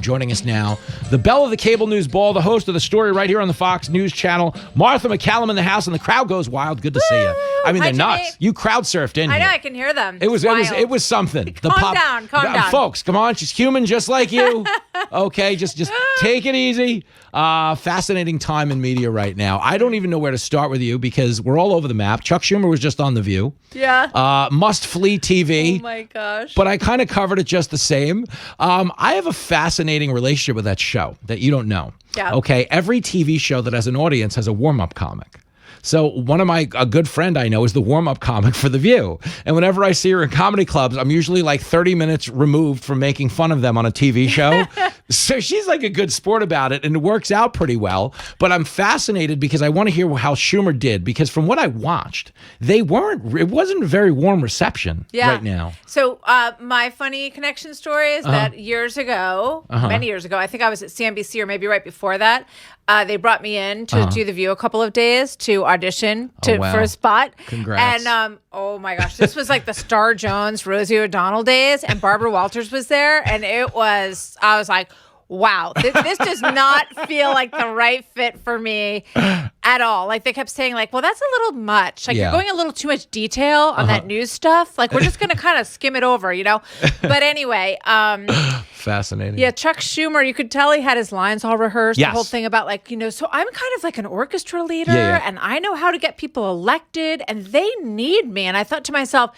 Joining us now, the belle of the cable news ball, the host of the story right here on the Fox News channel, Martha McCallum in the house, and the crowd goes wild. Good to see you. I mean, they're nuts. You crowd surfed in here. I know, I can hear them. It was something. Calm down. Folks, come on. She's human just like you. Okay, just take it easy. Fascinating time in media right now. I don't even know where to start with you because we're all over the map. Chuck Schumer was just on The View. Yeah. Must flee TV. Oh my gosh. But I kind of covered it just the same. I have a fascinating relationship with that show that you don't know. Yeah. Okay. Every TV show that has an audience has a warm-up comic. So a good friend I know is the warm-up comic for The View. And whenever I see her in comedy clubs, I'm usually like 30 minutes removed from making fun of them on a TV show. So she's like a good sport about it, and it works out pretty well. But I'm fascinated because I want to hear how Schumer did, because from what I watched, it wasn't a very warm reception right now. So my funny connection story is that years ago, many years ago, I think I was at CNBC or maybe right before that, they brought me in to do The View a couple of days to audition for a spot. Congrats. And oh my gosh, this was like the Star Jones, Rosie O'Donnell days, and Barbara Walters was there. And I was like, wow, this does not feel like the right fit for me at all. Like they kept saying like, well, that's a little much. Like you're going a little too much detail on that news stuff. Like we're just going to kind of skim it over, you know? But anyway. Fascinating. Yeah, Chuck Schumer, you could tell he had his lines all rehearsed. Yes. The whole thing about like, so I'm kind of like an orchestra leader and I know how to get people elected and they need me. And I thought to myself,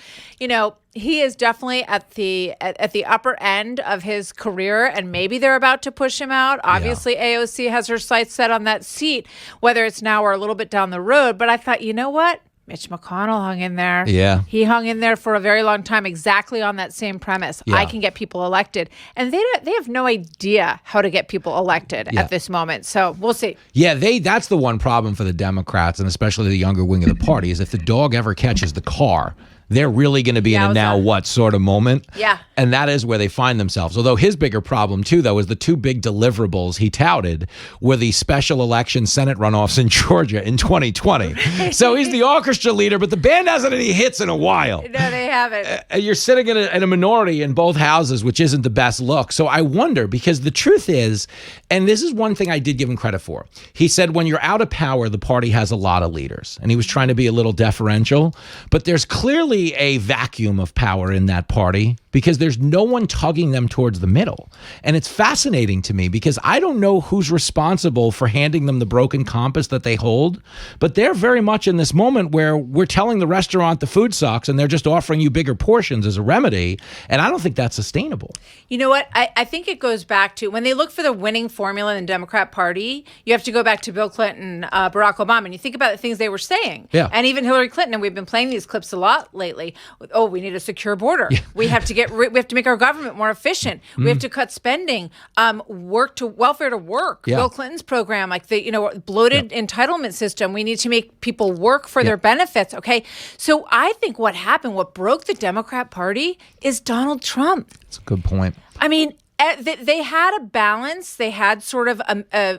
he is definitely at the upper end of his career, and maybe they're about to push him out. Obviously, AOC has her sights set on that seat, whether it's now or a little bit down the road. But I thought, you know what? Mitch McConnell hung in there. Yeah. He hung in there for a very long time, exactly on that same premise. Yeah. I can get people elected. And they have no idea how to get people elected at this moment. So we'll see. Yeah, that's the one problem for the Democrats, and especially the younger wing of the party, is if the dog ever catches the car, they're really going to be in a now what sort of moment. Yeah. And that is where they find themselves. Although his bigger problem, too, though, is the two big deliverables he touted were the special election Senate runoffs in Georgia in 2020. So he's the orchestra leader, but the band hasn't any hits in a while. No, they haven't. You're sitting in a minority in both houses, which isn't the best look. So I wonder, because the truth is, and this is one thing I did give him credit for, he said when you're out of power, the party has a lot of leaders. And he was trying to be a little deferential. But there's clearly a vacuum of power in that party because there's no one tugging them towards the middle. And it's fascinating to me because I don't know who's responsible for handing them the broken compass that they hold, but they're very much in this moment where we're telling the restaurant the food sucks and they're just offering you bigger portions as a remedy. And I don't think that's sustainable. You know what? I think it goes back to when they look for the winning formula in the Democrat Party, you have to go back to Bill Clinton, Barack Obama, and you think about the things they were saying. Yeah. And even Hillary Clinton, and we've been playing these clips a lot lately. Oh, we need a secure border. Yeah. We have to make our government more efficient. We have to cut spending, welfare to work. Yeah. Bill Clinton's program, like the bloated entitlement system. We need to make people work for their benefits. Okay, so I think what happened, what broke the Democrat Party, is Donald Trump. That's a good point. I mean, they had a balance. They had sort of a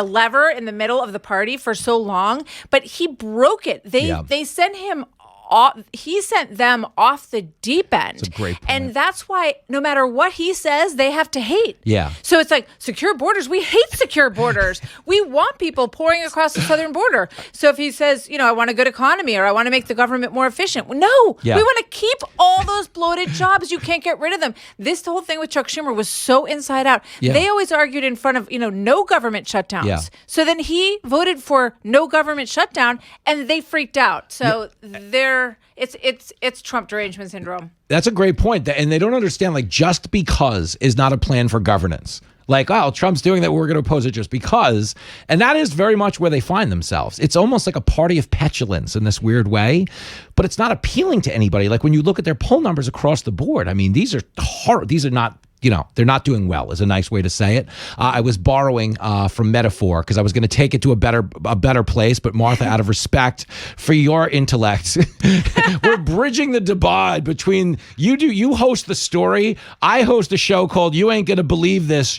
lever in the middle of the party for so long, but he broke it. They sent him off. He sent them off the deep end. That's a great point. And that's why no matter what he says, they have to hate. Yeah. So it's like secure borders. We hate secure borders. We want people pouring across the southern border. So if he says, I want a good economy or I want to make the government more efficient. No, we want to keep all those bloated jobs. You can't get rid of them. This whole thing with Chuck Schumer was so inside out. Yeah. They always argued in front of, no government shutdowns. Yeah. So then he voted for no government shutdown and they freaked out. So it's Trump derangement syndrome. That's a great point. And they don't understand, like, just because is not a plan for governance. Like, oh, Trump's doing that, we're going to oppose it just because. And that is very much where they find themselves. It's almost like a party of petulance in this weird way, but it's not appealing to anybody. Like when you look at their poll numbers across the board, I mean, these are not, they're not doing well is a nice way to say it. I was borrowing from metaphor because I was going to take it to a better place, but Martha, out of respect for your intellect, we're bridging the divide between you host the story, I host a show called You Ain't Gonna Believe This.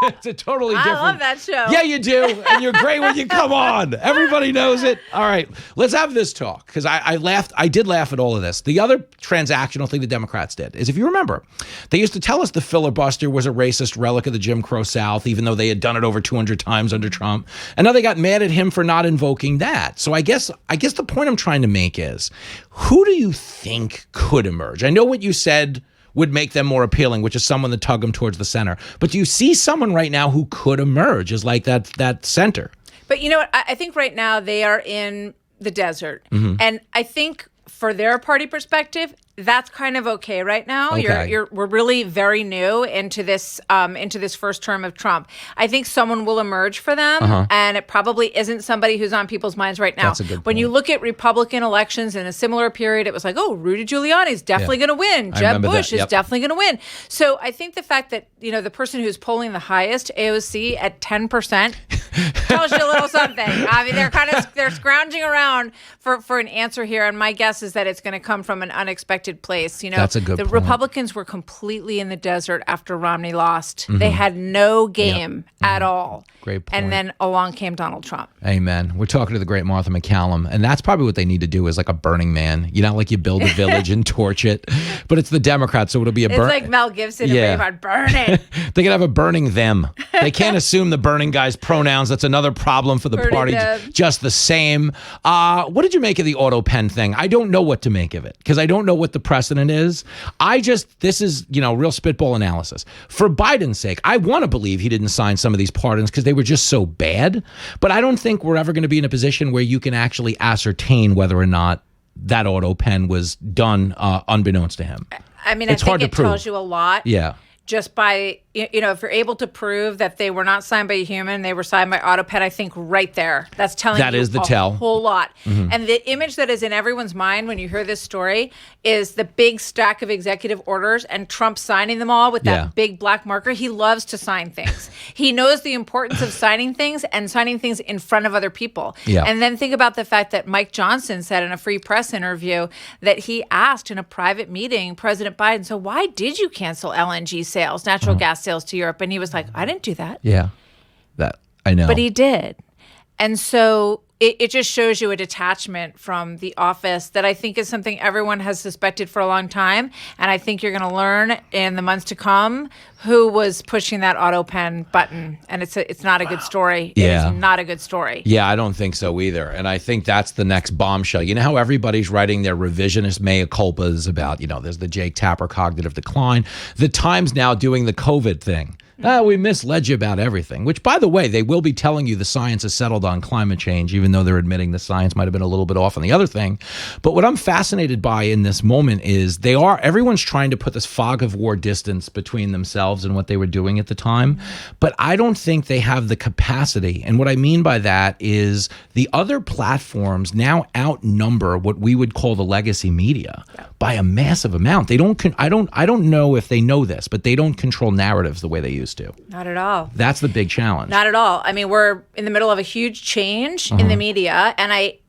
It's a totally different. I love that show. Yeah, you do. And you're great when you come on. Everybody knows it. All right, let's have this talk, because I laughed. I did laugh at all of this. The other transactional thing the Democrats did is, if you remember, they used to tell us the filibuster was a racist relic of the Jim Crow South, even though they had done it over 200 times under Trump. And now they got mad at him for not invoking that. So I guess the point I'm trying to make is, who do you think could emerge? I know what you said would make them more appealing, which is someone that tug them towards the center. But do you see someone right now who could emerge as like that center? But you know what? I think right now they are in the desert. And I think for their party perspective, that's kind of okay right now. Okay. We're really very new into this first term of Trump. I think someone will emerge for them, and it probably isn't somebody who's on people's minds right now. That's a good point. When you look at Republican elections in a similar period, it was like, oh, Rudy Giuliani's definitely going to win. Jeb Bush is definitely going to win. So I think the fact that the person who's polling the highest, AOC, at 10%. Tells you a little something. I mean, they're scrounging around for an answer here, and my guess is that it's going to come from an unexpected place. That's a good point. Republicans were completely in the desert after Romney lost. They had no game at all. Great point. And then along came Donald Trump. Amen. We're talking to the great Martha McCallum, and that's probably what they need to do, is like a Burning Man. Like you build a village and torch it, but it's the Democrats, so it'll be a burn. It's like Mel Gibson in Braveheart, burn it. They could have a burning them. They can't assume the burning guy's pronouns. That's another problem for the party. Just the same. What did you make of the auto pen thing? I don't know what to make of it, because I don't know what the precedent is. This is, real spitball analysis. For Biden's sake, I want to believe he didn't sign some of these pardons because they were just so bad. But I don't think we're ever going to be in a position where you can actually ascertain whether or not that auto pen was done unbeknownst to him. I mean, it's hard to prove. Tells you a lot. Yeah. Just by, if you're able to prove that they were not signed by a human, they were signed by AutoPen, I think right there, that's telling you a whole lot. And the image that is in everyone's mind when you hear this story is the big stack of executive orders and Trump signing them all with that big black marker. He loves to sign things. He knows the importance of signing things and signing things in front of other people. Yeah. And then think about the fact that Mike Johnson said in a Free Press interview that he asked in a private meeting President Biden, so why did you cancel LNG sales, natural gas sales to Europe? And he was like, I didn't do that. Yeah, that I know. But he did. And so it just shows you a detachment from the office that I think is something everyone has suspected for a long time. And I think you're going to learn in the months to come who was pushing that auto pen button. And it's not a good story. Yeah. It is not a good story. Yeah, I don't think so either. And I think that's the next bombshell. You know how everybody's writing their revisionist mea culpas about, there's the Jake Tapper cognitive decline. The Times now doing the COVID thing. We misled you about everything, which, by the way, they will be telling you the science is settled on climate change, even though they're admitting the science might have been a little bit off on the other thing. But what I'm fascinated by in this moment is everyone's trying to put this fog of war distance between themselves and what they were doing at the time. But I don't think they have the capacity. And what I mean by that is the other platforms now outnumber what we would call the legacy media by a massive amount. They don't. I don't know if they know this, but they don't control narratives the way they used to. Not at all. That's the big challenge. Not at all. I mean, we're in the middle of a huge change in the media, and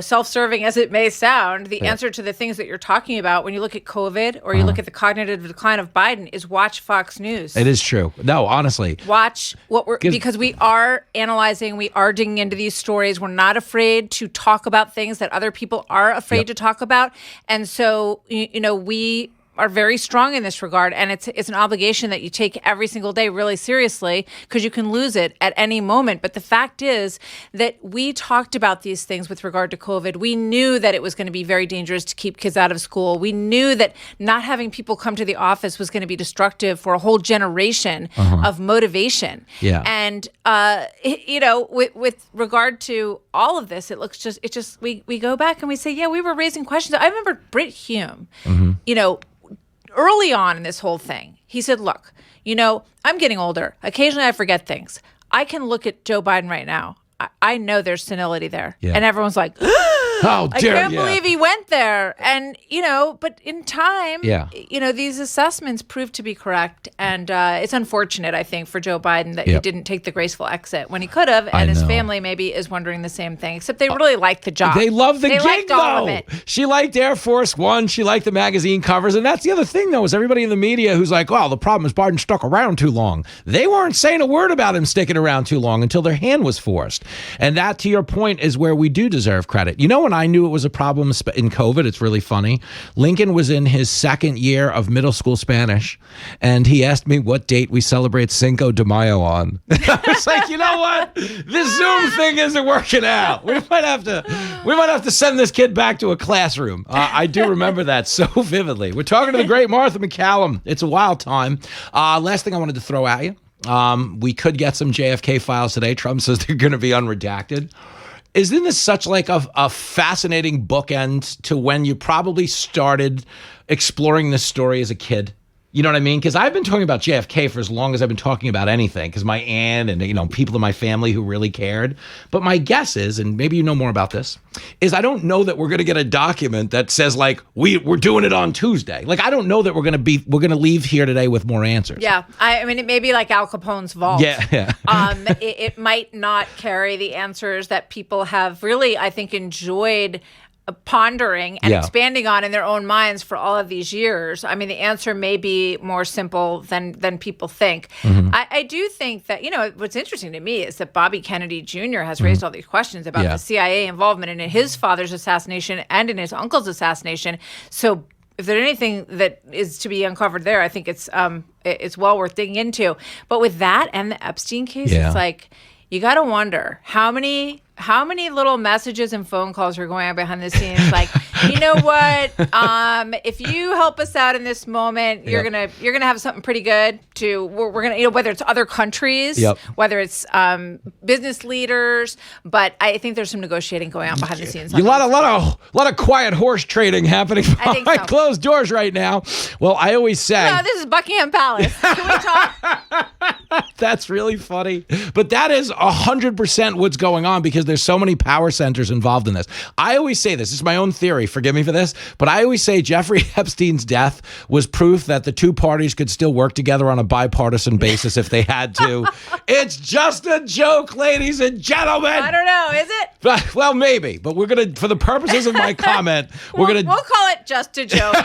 self-serving as it may sound, the answer to the things that you're talking about when you look at COVID or you look at the cognitive decline of Biden is watch Fox News. It is true. No, honestly. Watch because we are analyzing, we are digging into these stories. We're not afraid to talk about things that other people are afraid to talk about. And so, we are very strong in this regard, and it's an obligation that you take every single day really seriously, because you can lose it at any moment. But the fact is that we talked about these things with regard to COVID. We knew that it was going to be very dangerous to keep kids out of school. We knew that not having people come to the office was going to be destructive for a whole generation of motivation. Yeah. And with regard to all of this, we go back and we say, yeah, we were raising questions. I remember Britt Hume, early on in this whole thing, he said, look, I'm getting older. Occasionally I forget things. I can look at Joe Biden right now. I know there's senility there. Yeah. And everyone's like, How I dare can't you? believe he went there. And, but in time, Yeah. These assessments proved to be correct. And it's unfortunate, I think, for Joe Biden that he didn't take the graceful exit when he could have. And his family maybe is wondering the same thing, except they really liked the job. They love the gig, liked though. all of it. She liked Air Force One. She liked the magazine covers. And that's the other thing, though, is everybody in the media who's like, well, the problem is Biden stuck around too long. They weren't saying a word about him sticking around too long until their hand was forced. And that, to your point, is where we do deserve credit. When I knew it was a problem in COVID, it's really funny. Lincoln was in his second year of middle school Spanish, and he asked me what date we celebrate Cinco de Mayo on. I was like, you know what? This Zoom thing isn't working out. We might have to send this kid back to a classroom. I do remember that so vividly. We're talking to the great Martha MacCallum. It's a wild time. Last thing I wanted to throw at you. We could get some JFK files today. Trump says they're going to be unredacted. Isn't this such like a fascinating bookend to when you probably started exploring this story as a kid? You know what I mean? Because I've been talking about JFK for as long as I've been talking about anything, because my aunt and, people in my family who really cared. But my guess is, and maybe you know more about this, is I don't know that we're going to get a document that says, like, we're doing it on Tuesday. Like, I don't know that we're going to leave here today with more answers. Yeah. I mean, it may be like Al Capone's vault. Yeah. It might not carry the answers that people have really, I think, enjoyed pondering and expanding on in their own minds for all of these years. I mean, the answer may be more simple than people think. Mm-hmm. I do think that, what's interesting to me is that Bobby Kennedy Jr. has raised all these questions about the CIA involvement in his father's assassination and in his uncle's assassination. So if there's anything that is to be uncovered there, I think it's well worth digging into. But with that and the Epstein case, it's like, you got to wonder how many little messages and phone calls are going on behind the scenes. Like, you know what? If you help us out in this moment, you're gonna have something pretty good. We're gonna, whether it's other countries, whether it's business leaders. But I think there's some negotiating going on behind the scenes. A lot of quiet horse trading happening behind closed doors right now. Well, I always say, no, this is Buckingham Palace. Can we talk? That's really funny. But that is 100% what's going on, because there's so many power centers involved in this. I always say this is my own theory. Forgive me for this, but I always say Jeffrey Epstein's death was proof that the two parties could still work together on a bipartisan basis if they had to. It's just a joke, ladies and gentlemen. I don't know. Is it? Well, maybe. But we're going to, for the purposes of my comment, we'll call it just a joke.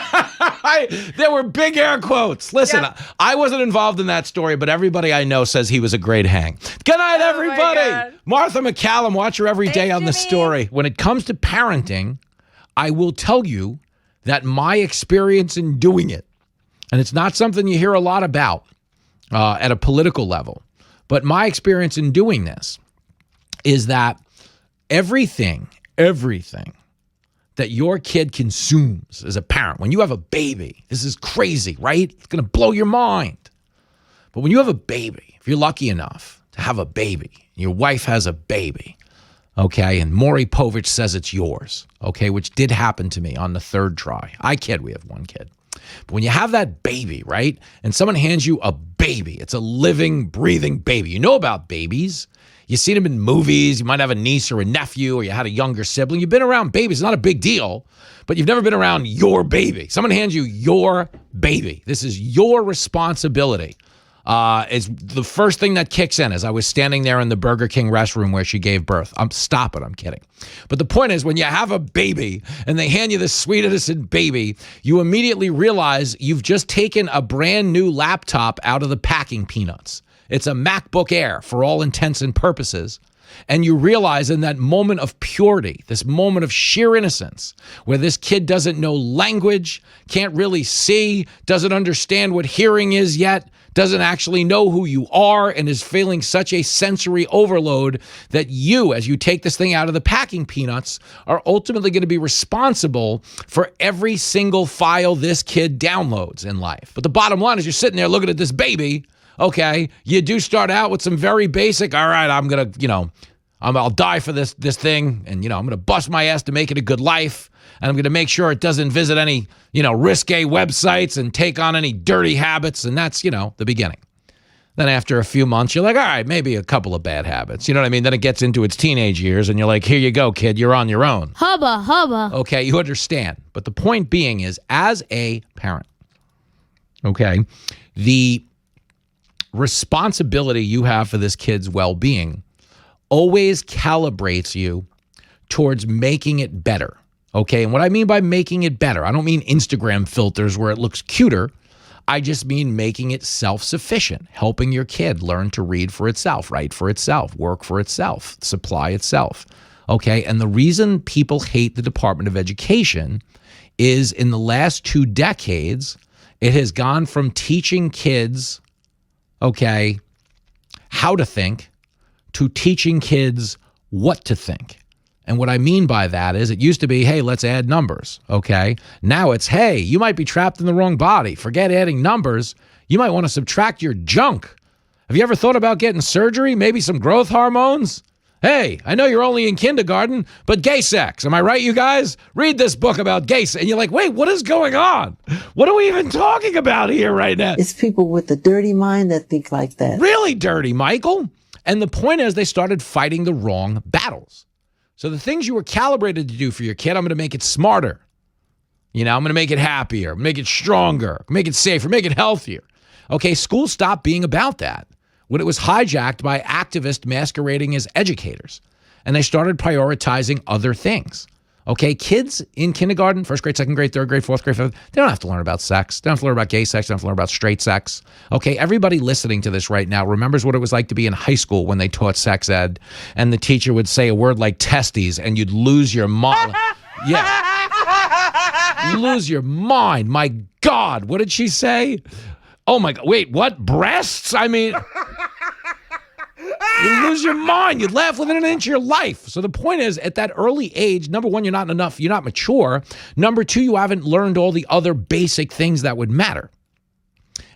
There were big air quotes. Listen, I wasn't involved in that story, but everybody I know says he was a great hang. Good night, everybody. Martha MacCallum, watch her every day on The Story. When it comes to parenting, I will tell you that my experience in doing it, and it's not something you hear a lot about at a political level, but my experience in doing this is that everything that your kid consumes as a parent, when you have a baby, this is crazy, right? It's going to blow your mind. But when you have a baby, if you're lucky enough to have a baby, your wife has a baby, okay, and Maury Povich says it's yours, okay, which did happen to me on the third try. I kid, we have one kid. But when you have that baby, right, and someone hands you a baby, it's a living, breathing baby. You know about babies. You've seen them in movies. You might have a niece or a nephew, or you had a younger sibling. You've been around babies. It's not a big deal, but you've never been around your baby. Someone hands you your baby. This is your responsibility. Is the first thing that kicks in as I was standing there in the Burger King restroom where she gave birth. Stop it, I'm kidding. But the point is, when you have a baby and they hand you this sweet, innocent baby, you immediately realize you've just taken a brand new laptop out of the packing peanuts. It's a MacBook Air for all intents and purposes. And you realize in that moment of purity, this moment of sheer innocence, where this kid doesn't know language, can't really see, doesn't understand what hearing is yet, doesn't actually know who you are, and is feeling such a sensory overload that you, as you take this thing out of the packing peanuts, are ultimately going to be responsible for every single file this kid downloads in life. But the bottom line is, you're sitting there looking at this baby. Okay, you do start out with some very basic, all right, I'm going to, I'll die for this thing, and, I'm going to bust my ass to make it a good life, and I'm going to make sure it doesn't visit any, risque websites and take on any dirty habits, and that's, the beginning. Then after a few months, you're like, all right, maybe a couple of bad habits. You know what I mean? Then it gets into its teenage years and you're like, here you go, kid, you're on your own. Hubba, hubba. Okay, you understand. But the point being is, as a parent, okay, the responsibility you have for this kid's well-being always calibrates you towards making it better. Okay, and what I mean by making it better, I don't mean Instagram filters where it looks cuter. I just mean making it self-sufficient, helping your kid learn to read for itself, write for itself, work for itself, supply itself. Okay, and the reason people hate the Department of Education is in the last 2 decades, it has gone from teaching kids, okay, how to think to teaching kids what to think. And what I mean by that is it used to be, hey, let's add numbers, okay? Now it's, hey, you might be trapped in the wrong body. Forget adding numbers. You might want to subtract your junk. Have you ever thought about getting surgery? Maybe some growth hormones? Hey, I know you're only in kindergarten, but gay sex. Am I right, you guys? Read this book about gay sex. And you're like, wait, what is going on? What are we even talking about here right now? It's people with a dirty mind that think like that. Really dirty, Michael. And the point is they started fighting the wrong battles. So the things you were calibrated to do for your kid, I'm going to make it smarter. You know, I'm going to make it happier, make it stronger, make it safer, make it healthier. Okay, school stopped being about that when it was hijacked by activists masquerading as educators. And they started prioritizing other things. Okay, kids in kindergarten, first grade, second grade, third grade, fourth grade, fifth, they don't have to learn about sex. They don't have to learn about gay sex. They don't have to learn about straight sex. Okay, everybody listening to this right now remembers what it was like to be in high school when they taught sex ed and the teacher would say a word like testes and you'd lose your mind. Yeah. You lose your mind. My God, what did she say? Oh my God, wait, what? Breasts? I mean... You lose your mind. You'd laugh within an inch of your life. So the point is, at that early age, number one, you're not mature. Number two, you haven't learned all the other basic things that would matter.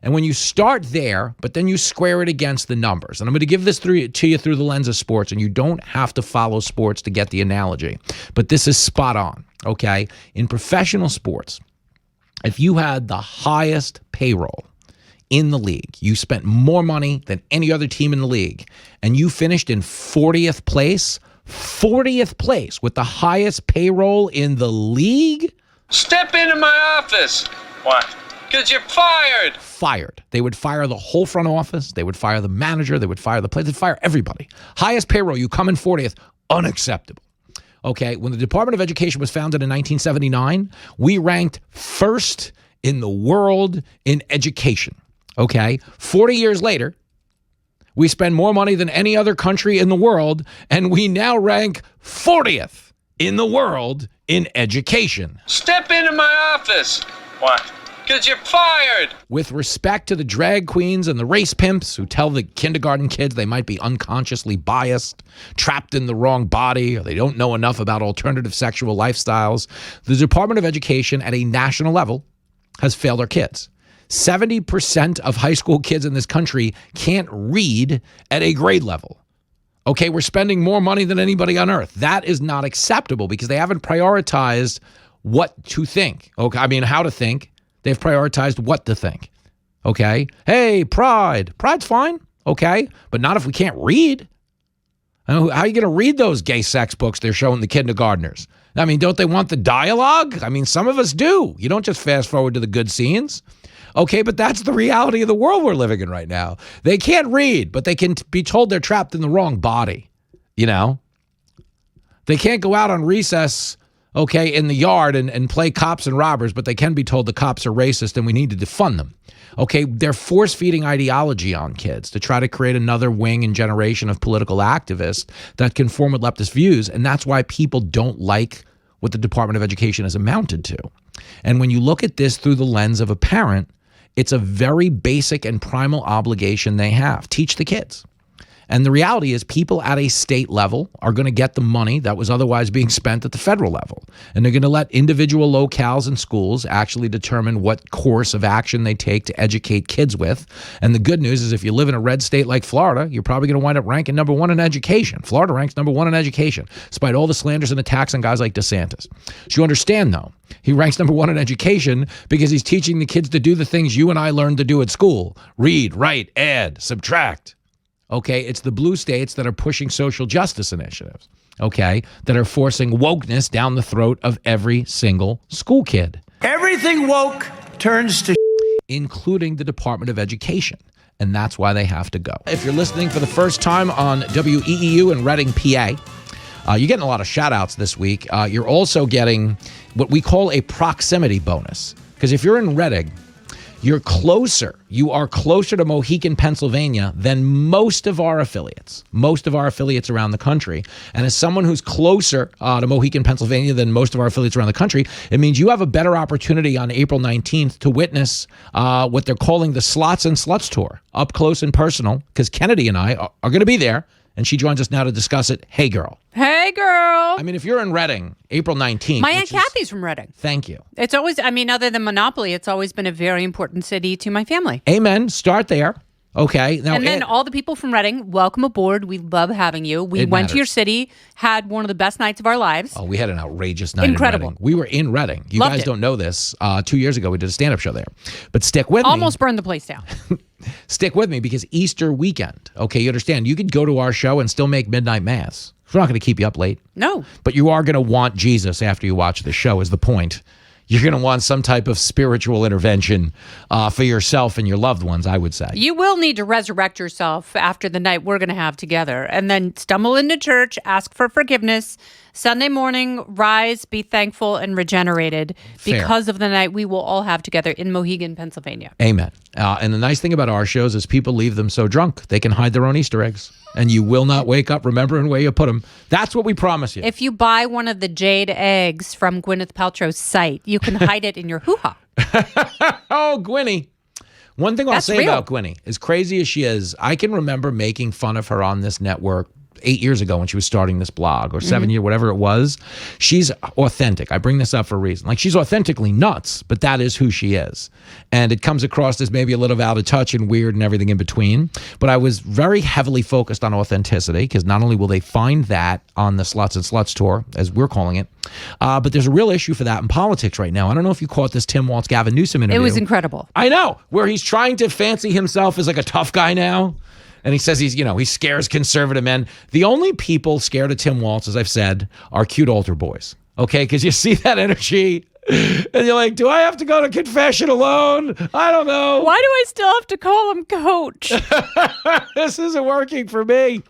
And when you start there, but then you square it against the numbers, and I'm going to give this to you through the lens of sports, and you don't have to follow sports to get the analogy, but this is spot on, okay? In professional sports, if you had the highest payroll in the league, you spent more money than any other team in the league, and you finished in 40th place with the highest payroll in the league. Step into my office. Why? Because you're fired. Fired. They would fire the whole front office. They would fire the manager. They would fire the players. They'd fire everybody. Highest payroll, you come in 40th. Unacceptable. Okay, when the Department of Education was founded in 1979, we ranked first in the world in education. Okay, 40 years later, we spend more money than any other country in the world, and we now rank 40th in the world in education. Step into my office. Why? Because you're fired. With respect to the drag queens and the race pimps who tell the kindergarten kids they might be unconsciously biased, trapped in the wrong body, or they don't know enough about alternative sexual lifestyles, the Department of Education at a national level has failed our kids. 70% of high school kids in this country can't read at a grade level. Okay, we're spending more money than anybody on earth. That is not acceptable because they haven't prioritized what to think. Okay, I mean, how to think. They've prioritized what to think. Okay? Hey, pride. Pride's fine. Okay? But not if we can't read. How are you going to read those gay sex books they're showing the kindergartners? I mean, don't they want the dialogue? I mean, some of us do. You don't just fast forward to the good scenes. Okay, but that's the reality of the world we're living in right now. They can't read, but they can be told they're trapped in the wrong body, you know? They can't go out on recess, okay, in the yard and play cops and robbers, but they can be told the cops are racist and we need to defund them. Okay, they're force-feeding ideology on kids to try to create another wing and generation of political activists that conform with leftist views, and that's why people don't like what the Department of Education has amounted to. And when you look at this through the lens of a parent, it's a very basic and primal obligation they have. Teach the kids. And the reality is people at a state level are going to get the money that was otherwise being spent at the federal level. And they're going to let individual locales and schools actually determine what course of action they take to educate kids with. And the good news is if you live in a red state like Florida, you're probably going to wind up ranking number one in education. Florida ranks number one in education, despite all the slanders and attacks on guys like DeSantis. So you understand, though, he ranks number one in education because he's teaching the kids to do the things you and I learned to do at school. Read, write, add, subtract. Okay, it's the blue states that are pushing social justice initiatives, okay, that are forcing wokeness down the throat of every single school kid. Everything woke turns to including the Department of Education. And that's why they have to go. If you're listening for the first time on WEEU in Reading, PA, you're getting a lot of shout outs this week. You're also getting what we call a proximity bonus. Because if you're in Reading, you are closer to Mohican, Pennsylvania than most of our affiliates around the country. And as someone who's closer to Mohican, Pennsylvania than most of our affiliates around the country, it means you have a better opportunity on April 19th to witness what they're calling the Slots and Sluts Tour, up close and personal, because Kennedy and I are going to be there. And she joins us now to discuss it. Hey, girl. Hey, girl. I mean, if you're in Reading, April 19th. My Aunt Kathy's from Reading. Thank you. It's always, other than Monopoly, it's always been a very important city to my family. Amen. Start there. Okay. Now, and then all the people from Reading, welcome aboard. We love having you. We went to your city, had one of the best nights of our lives. Oh, we had an outrageous night. Incredible. In Reading. We were in Reading. You guys don't know this. 2 years ago, we did a stand-up show there. But stick with me. Almost burned the place down. Stick with me because Easter weekend, okay, you understand, you could go to our show and still make midnight mass. We're not going to keep you up late. No. But you are going to want Jesus after you watch the show is the point. You're going to want some type of spiritual intervention for yourself and your loved ones, I would say. You will need to resurrect yourself after the night we're going to have together and then stumble into church, ask for forgiveness. Sunday morning, rise, be thankful, and regenerated because of the night we will all have together in Mohegan, Pennsylvania. Amen. And the nice thing about our shows is people leave them so drunk, they can hide their own Easter eggs. And you will not wake up remembering where you put them. That's what we promise you. If you buy one of the jade eggs from Gwyneth Paltrow's site, you can hide it in your hoo-ha. Oh, Gwynny. One thing I'll say about Gwynny, as crazy as she is, I can remember making fun of her on this network 8 years ago when she was starting this blog, or 7 years, whatever it was. She's authentic. I bring this up for a reason. Like, she's authentically nuts, but that is who she is. And it comes across as maybe a little out of touch and weird and everything in between. But I was very heavily focused on authenticity, because not only will they find that on the Sluts and Sluts Tour, as we're calling it, but there's a real issue for that in politics right now. I don't know if you caught this Tim Walz, Gavin Newsom interview. It was incredible. I know, where he's trying to fancy himself as like a tough guy now. And he says he scares conservative men. The only people scared of Tim Walz, as I've said, are cute altar boys. Okay? Because you see that energy and you're like, do I have to go to confession alone? I don't know. Why do I still have to call him coach? This isn't working for me.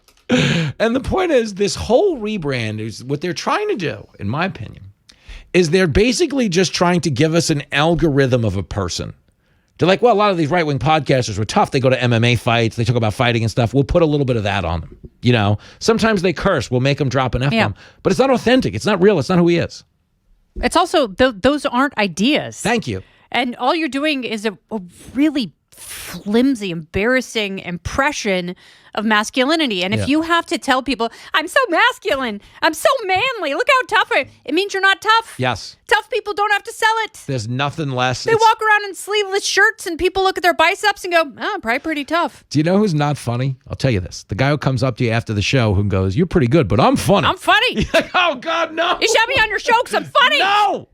And the point is, this whole rebrand is what they're trying to do, in my opinion, is they're basically just trying to give us an algorithm of a person. They're like, well, a lot of these right-wing podcasters were tough. They go to MMA fights. They talk about fighting and stuff. We'll put a little bit of that on them. Sometimes they curse. We'll make them drop an F-bomb. Yeah. But it's not authentic. It's not real. It's not who he is. It's also, those aren't ideas. Thank you. And all you're doing is a really flimsy, embarrassing impression of masculinity. And if you have to tell people, I'm so masculine, I'm so manly, look how tough I am, it means you're not tough. Yes. Tough people don't have to sell it. There's nothing less. They walk around in sleeveless shirts and people look at their biceps and go, probably pretty tough. Do you know who's not funny? I'll tell you this. The guy who comes up to you after the show who goes, you're pretty good, but I'm funny. I'm funny. You're like, oh, God, no. You should be on your show because I'm funny. No.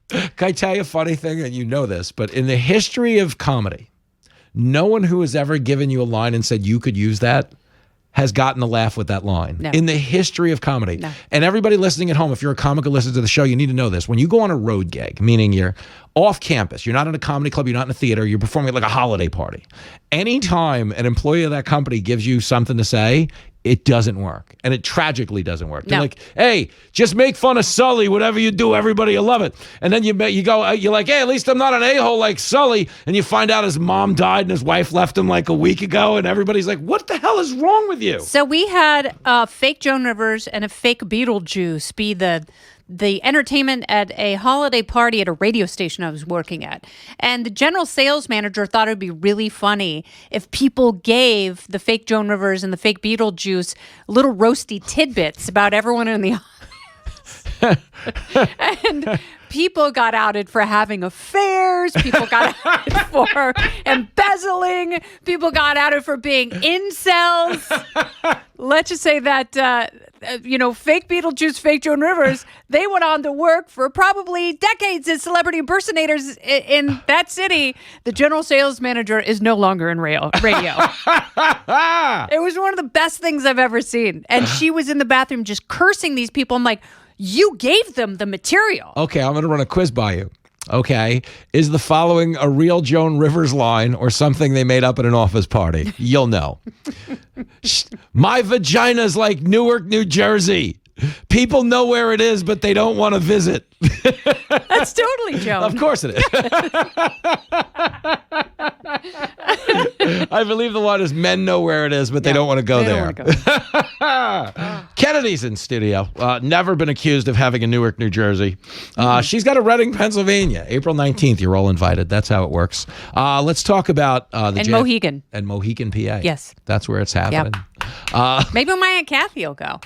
Can I tell you a funny thing? And you know this, but in the history of comedy, no one who has ever given you a line and said you could use that has gotten a laugh with that line in the history of comedy. No. And everybody listening at home, if you're a comic who listens to the show, you need to know this. When you go on a road gig, meaning you're off campus, you're not in a comedy club, you're not in a theater, you're performing at like a holiday party. Anytime an employee of that company gives you something to say, it doesn't work. And it tragically doesn't work. They're like, hey, just make fun of Sully. Whatever you do, everybody will love it. And then you're like, hey, at least I'm not an a-hole like Sully. And you find out his mom died and his wife left him like a week ago. And everybody's like, what the hell is wrong with you? So we had a fake Joan Rivers and a fake Beetlejuice be the the entertainment at a holiday party at a radio station I was working at. And the general sales manager thought it would be really funny if people gave the fake Joan Rivers and the fake Beetlejuice little roasty tidbits about everyone in the and people got outed for having affairs. People got outed for embezzling. People got outed for being incels. Let's just say that, fake Beetlejuice, fake Joan Rivers, they went on to work for probably decades as celebrity impersonators in that city. The general sales manager is no longer in radio. It was one of the best things I've ever seen. And she was in the bathroom just cursing these people. I'm like, you gave them the material. Okay, I'm going to run a quiz by you. Okay, is the following a real Joan Rivers line or something they made up at an office party? You'll know. My vagina's like Newark, New Jersey. People know where it is, but they don't want to visit. That's totally Joan. Of course it is. I believe the line is men know where it is, but they don't want to go there. Kennedy's in studio. Never been accused of having a Newark, New Jersey. She's got a Reading, Pennsylvania. April 19th. You're all invited. That's how it works. Let's talk about the Mohegan. And Mohegan, PA. Yes. That's where it's happening. Yep. Maybe my Aunt Kathy will go.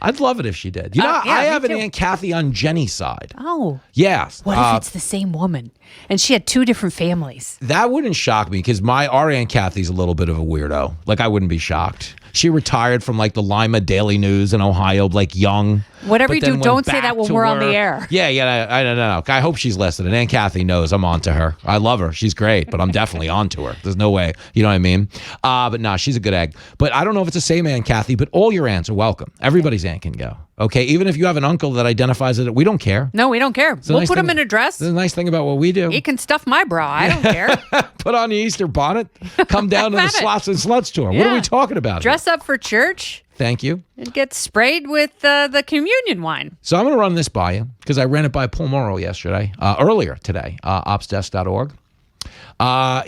I'd love it if she did. I have an Aunt Kathy on Jenny's side. Oh. Yes. What if it's the same woman and she had two different families? That wouldn't shock me because our Aunt Kathy's a little bit of a weirdo. Like, I wouldn't be shocked. She retired from like the Lima Daily News in Ohio, like young. Whatever you do, don't say that when we're on the air. Yeah, I don't know. I hope she's listening. Aunt Kathy knows I'm on to her. I love her. She's great, but I'm definitely on to her. There's no way. You know what I mean? But no, she's a good egg. But I don't know if it's the same Aunt Kathy, but all your aunts are welcome. Everybody's aunt can go. Okay, even if you have an uncle that identifies it, we don't care. No, we don't care. We'll put him in a dress. The nice thing about what we do. He can stuff my bra. I don't care. Put on the Easter bonnet. Come down to the Slots and Sluts tour. Yeah. What are we talking about? Dress up for church. Thank you. And get sprayed with the communion wine. So I'm going to run this by you because I ran it by Paul Morrow earlier today, opsdesk.org.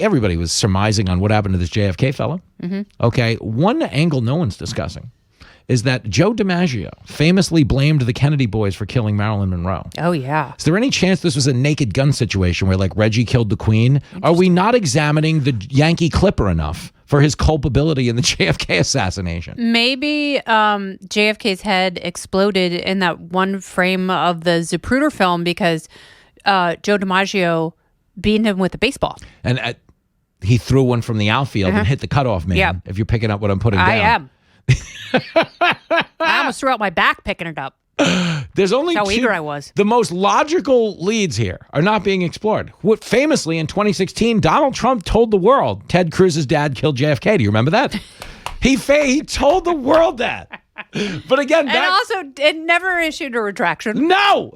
Everybody was surmising on what happened to this JFK fellow. Mm-hmm. Okay, one angle no one's discussing is that Joe DiMaggio famously blamed the Kennedy boys for killing Marilyn Monroe. Oh, yeah. Is there any chance this was a Naked Gun situation where, like, Reggie killed the Queen? Are we not examining the Yankee Clipper enough for his culpability in the JFK assassination? Maybe JFK's head exploded in that one frame of the Zapruder film because Joe DiMaggio beat him with a baseball. And he threw one from the outfield and hit the cutoff man, Yep. If you're picking up what I'm putting down. I am. I almost threw out my back picking it up. There's only how eager I was. The most logical leads here are not being explored. Famously, in 2016, Donald Trump told the world Ted Cruz's dad killed JFK. Do you remember that? He told the world that. But again, and also it never issued a retraction. No,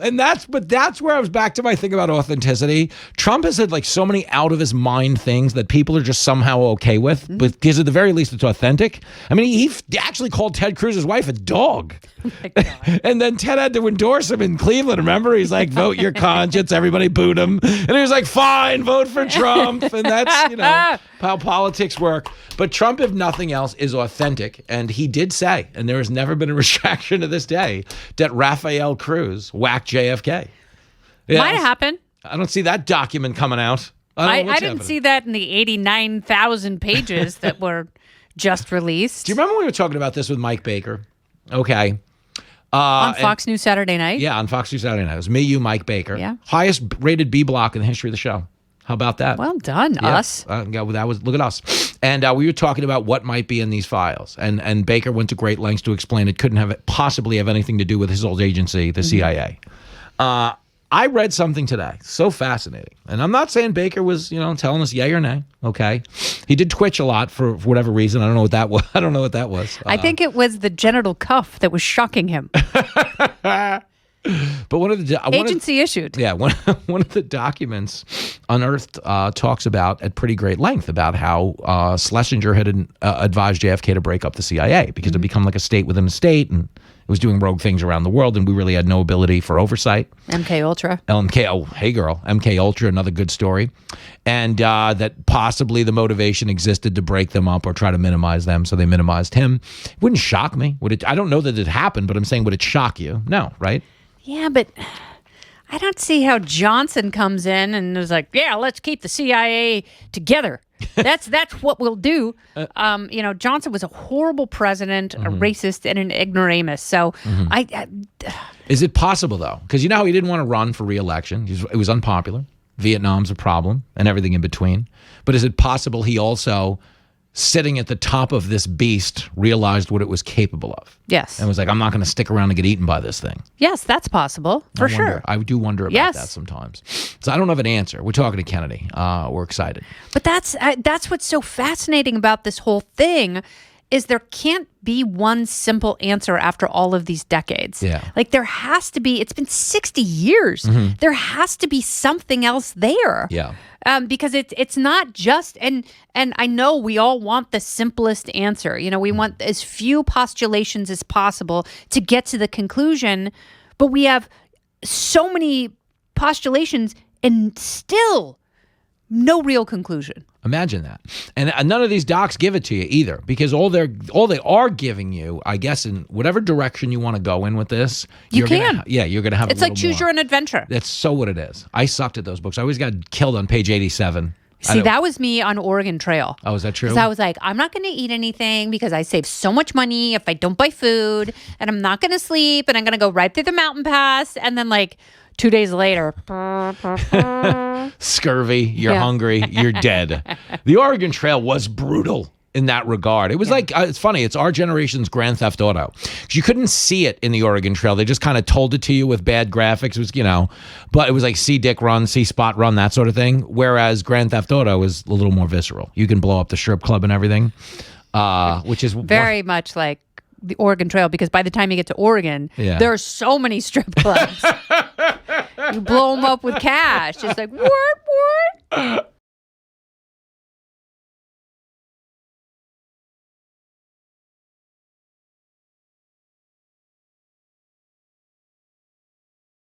but that's where I was back to my thing about authenticity. Trump has said like so many out of his mind things that people are just somehow okay with, but because at the very least it's authentic. I mean, he actually called Ted Cruz's wife a dog. Oh my God. And then Ted had to endorse him in Cleveland. Remember, he's like, vote your conscience. Everybody booed him, and he was like, fine, vote for Trump. And that's how politics work. But Trump, if nothing else, is authentic, and he did say, and there has never been a retraction to this day, that Rafael Cruz whacked JFK. Might have happened. I don't see that document coming out. I didn't see that in the 89,000 pages that were just released. Do you remember when we were talking about this with Mike Baker? Okay. On Fox News Saturday night? Yeah, on Fox News Saturday night. It was me, you, Mike Baker. Yeah. Highest rated B block in the history of the show. How about that? Well done, us. That was, look at us. And we were talking about what might be in these files. And Baker went to great lengths to explain it couldn't possibly have anything to do with his old agency, the CIA. I read something today, so fascinating. And I'm not saying Baker was, telling us yay or nay, okay? He did twitch a lot for whatever reason. I don't know what that was. I think it was the genital cuff that was shocking him. But one of the agency issued. Yeah, one of the documents unearthed talks about at pretty great length about how Schlesinger had advised JFK to break up the CIA because it had become like a state within a state and it was doing rogue things around the world, and we really had no ability for oversight. MK Ultra. Hey girl, MK Ultra, another good story, and that possibly the motivation existed to break them up or try to minimize them, so they minimized him. It wouldn't shock me. I don't know that it happened, but I'm saying, would it shock you? No, right? Yeah, but I don't see how Johnson comes in and is like, yeah, let's keep the CIA together. That's what we'll do. Johnson was a horrible president, a racist, and an ignoramus. So Is it possible, though? Because you know how he didn't want to run for re-election? It was unpopular. Vietnam's a problem and everything in between. But is it possible he also, sitting at the top of this beast, realized what it was capable of? Yes. And was like, I'm not going to stick around and get eaten by this thing. Yes, that's possible, for sure. I do wonder about that sometimes. So I don't have an answer. We're talking to Kennedy. We're excited. But that's what's so fascinating about this whole thing is there can't be one simple answer after all of these decades. Yeah. Like there has to be, it's been 60 years. There has to be something else there. Yeah. Because it's not just, and I know we all want the simplest answer. We want as few postulations as possible to get to the conclusion, but we have so many postulations and still no real conclusion. Imagine that. And none of these docs give it to you either, because all they are giving you, I guess, in whatever direction you want to go in with this, you're going to have. It's like choose your own adventure. That's so what it is. I sucked at those books. I always got killed on page 87. See, that was me on Oregon Trail. Oh, is that true? Because I was like, I'm not going to eat anything because I save so much money if I don't buy food, and I'm not going to sleep, and I'm going to go right through the mountain pass, and then 2 days later, scurvy, you're hungry, you're dead. The Oregon Trail was brutal in that regard. It was it's funny, it's our generation's Grand Theft Auto. 'Cause you couldn't see it in the Oregon Trail. They just kind of told it to you with bad graphics. It was, but it was like see Dick run, see Spot run, that sort of thing. Whereas Grand Theft Auto is a little more visceral. You can blow up the strip club and everything, which is very much like the Oregon Trail, because by the time you get to Oregon, there are so many strip clubs. You blow them up with cash. It's like, what?